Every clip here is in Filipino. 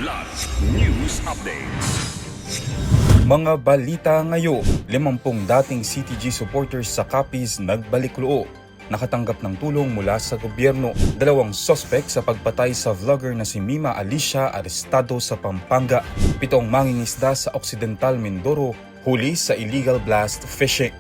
Kidlat News Updates. Mga balita ngayon, 50 dating CTG supporters sa Capiz nagbalik loob. Nakatanggap ng tulong mula sa gobyerno. 2 sospek sa pagpatay sa vlogger na si Mima Alicia arestado sa Pampanga. 7 mangingisda sa Occidental Mindoro huli sa illegal blast fishing.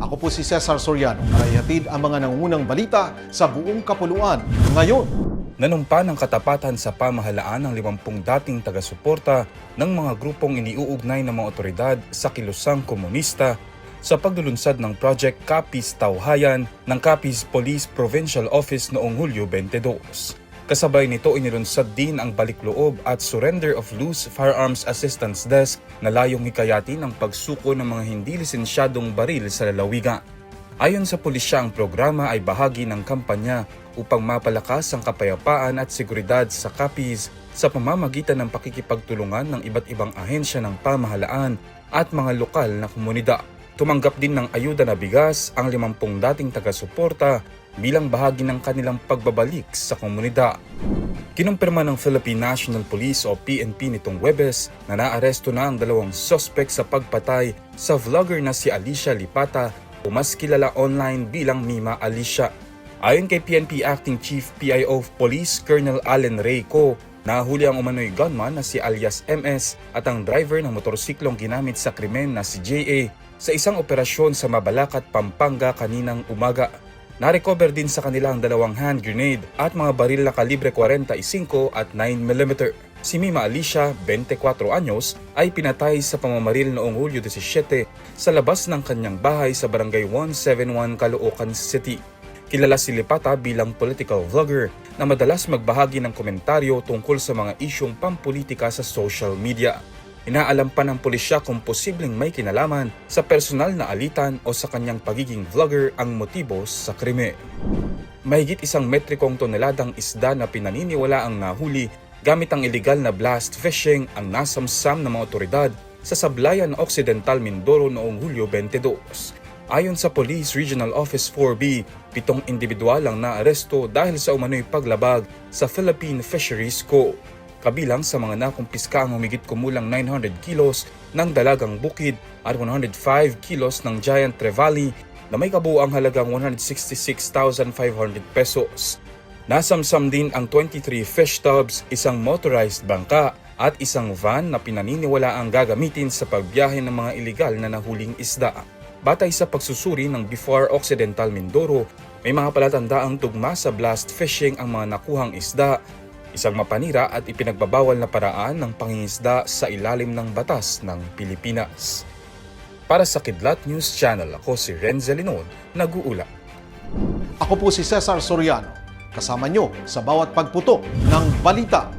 Ako po si Cesar Soriano para ihatid ang mga nangungunang balita sa buong kapuluan ngayon. Nanumpa ng katapatan sa pamahalaan ng 50 dating taga-suporta ng mga grupong iniuugnay ng mga otoridad sa kilusang komunista sa paglulunsad ng Project Capiz Tauhayan ng Capiz Police Provincial Office noong Hulyo 22. Kasabay nito inilunsad din ang balikloob at surrender of loose firearms assistance desk na layong hikayatin ang pagsuko ng mga hindi lisensyadong baril sa lalawigan. Ayon sa pulisya, ang programa ay bahagi ng kampanya upang mapalakas ang kapayapaan at seguridad sa Capiz sa pamamagitan ng pakikipagtulungan ng iba't ibang ahensya ng pamahalaan at mga lokal na komunidad. Tumanggap din ng ayuda na bigas ang 50 dating taga-suporta bilang bahagi ng kanilang pagbabalik sa komunidad. Kinumpirma ng Philippine National Police o PNP nitong Huwebes na naaresto na ang 2 sospek sa pagpatay sa vlogger na si Alicia Lipata o mas kilala online bilang Mima Alicia. Ayon kay PNP Acting Chief PIO of Police Colonel Allen Reyco, nahuli ang umano'y gunman na si alias MS at ang driver ng motorsiklong ginamit sa krimen na si JA sa isang operasyon sa Mabalacat, Pampanga kaninang umaga. Narecover din sa kanila ang 2 hand grenade at mga baril na kalibre 45 at 9mm. Si Mima Alicia, 24 anyos, ay pinatay sa pamamaril noong Hulyo 17 sa labas ng kanyang bahay sa Barangay 171, Caloocan City. Kilala si Lipata bilang political vlogger na madalas magbahagi ng komentaryo tungkol sa mga isyong pampolitika sa social media. Inaalam pa ng pulisya kung posibleng may kinalaman sa personal na alitan o sa kanyang pagiging vlogger ang motibo sa krimen. Mahigit 1 metrikong toneladang isda na pinaniniwala ang nahuli gamit ang illegal na blast fishing ang nasamsam ng mga otoridad sa Sablayan, Occidental Mindoro noong Hulyo 22. Ayon sa Police Regional Office 4B, 7 individual ang naaresto dahil sa umano'y paglabag sa Philippine Fisheries Code. Kabilang sa mga nakumpiska ang humigit kumulang 900 kilos ng dalagang bukid at 105 kilos ng giant trevally na may kabuuang halagang 166,500 pesos. Nasamsam din ang 23 fish tubs, isang motorized bangka at isang van na pinaniniwala ang gagamitin sa pagbiyahe ng mga iligal na nahuling isda. Batay sa pagsusuri ng BIFAR Occidental Mindoro, may mga palatandaang tugma sa blast fishing ang mga nakuhang isda, isang mapanira at ipinagbabawal na paraan ng pangingisda sa ilalim ng batas ng Pilipinas. Para sa Kidlat News Channel, ako si Renzel Linod, nag-uula. Ako po si Cesar Soriano, kasama nyo sa bawat pagputo ng balita.